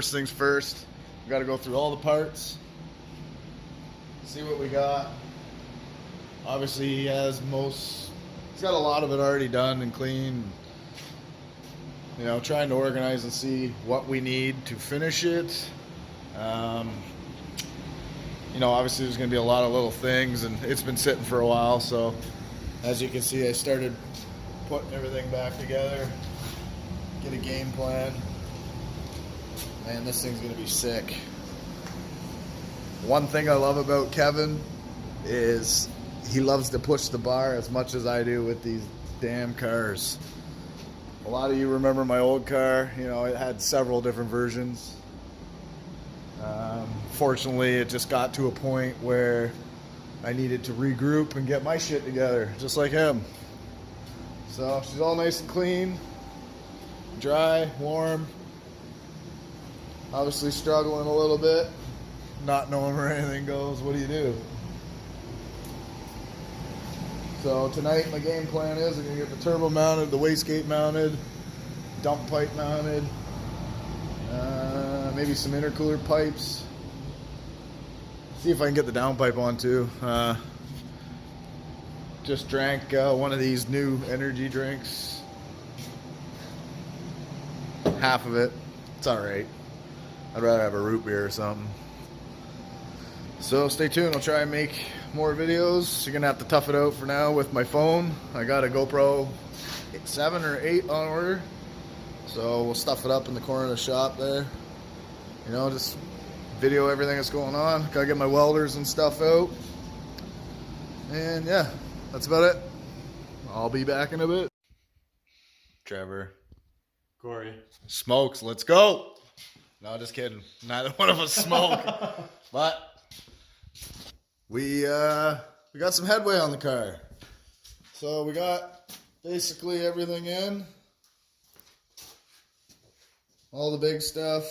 First things first, we got to go through all the parts, see what we got. Obviously, he's got a lot of it already done and clean. You know, trying to organize and see what we need to finish it. You know, obviously there's going to be a lot of little things, and it's been sitting for a while. So, as you can see, I started putting everything back together, get a game plan. Man, this thing's going to be sick. One thing I love about Kevin is he loves to push the bar as much as I do with these damn cars. A lot of you remember my old car. You know, it had several different versions. Fortunately, it just got to a point where I needed to regroup and get my shit together, just like him. So she's all nice and clean, dry, warm. Obviously struggling a little bit, not knowing where anything goes. What do you do? So tonight my game plan is I'm going to get the turbo mounted, the wastegate mounted, dump pipe mounted, maybe some intercooler pipes. See if I can get the downpipe on too. Just drank one of these new energy drinks. Half of it. It's alright. I'd rather have a root beer or something. So stay tuned. I'll try and make more videos. You're going to have to tough it out for now with my phone. I got a GoPro 7 or 8 on order. So we'll stuff it up in the corner of the shop there. You know, just video everything that's going on. Gotta get my welders and stuff out. And yeah, that's about it. I'll be back in a bit. Trevor. Corey. Smokes, let's go. No, just kidding. Neither one of us smoke. But we got some headway on the car. So we got basically everything in. All the big stuff.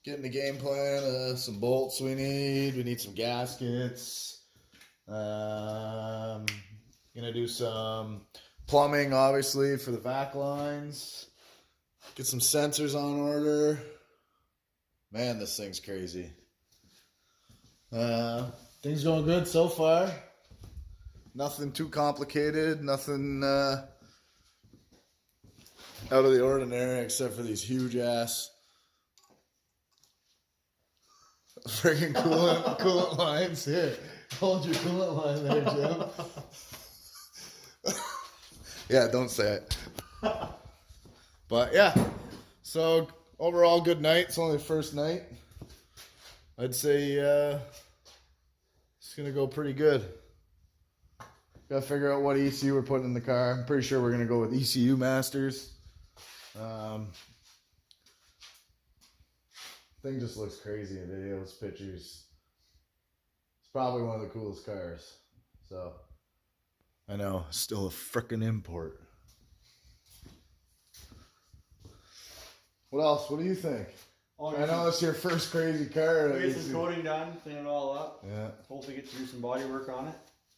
Getting the game plan, some bolts we need some gaskets. Gonna do some plumbing, obviously, for the vac lines. Get some sensors on order. Man, this thing's crazy. Things going good so far. Nothing too complicated, nothing out of the ordinary except for these huge ass freaking coolant lines. Here, hold your coolant line there, Jim. Yeah, don't say it. But yeah, so overall good night. It's only the first night. I'd say it's gonna go pretty good. Gotta figure out what ECU we're putting in the car. I'm pretty sure we're gonna go with ECU Masters. Thing just looks crazy in videos, pictures. It's probably one of the coolest cars. So, I know, still a frickin' import. What else? What do you think? I know it's your first crazy car. We'll get some coating done, clean it all up. Yeah. Hopefully get to do some body work on it.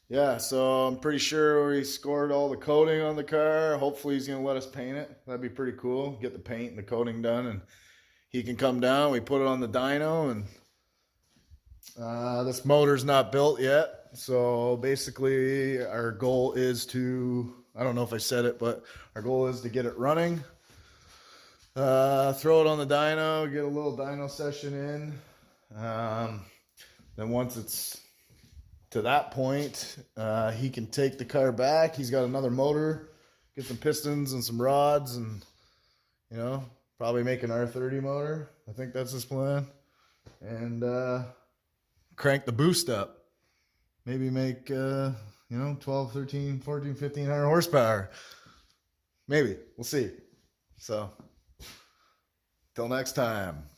Yeah, so I'm pretty sure we scored all the coating on the car. Hopefully he's going to let us paint it. That'd be pretty cool. Get the paint and the coating done, and he can come down. We put it on the dyno, and this motor's not built yet. So basically our goal is to, I don't know if I said it, but our goal is to get it running. Throw it on the dyno, get a little dyno session in. Then once it's to that point, he can take the car back. He's got another motor, get some pistons and some rods, and you know, probably make an R30 motor. I think that's his plan. And crank the boost up. Maybe make, you know, 12, 13, 14, 1500 horsepower. Maybe. We'll see. So, till next time.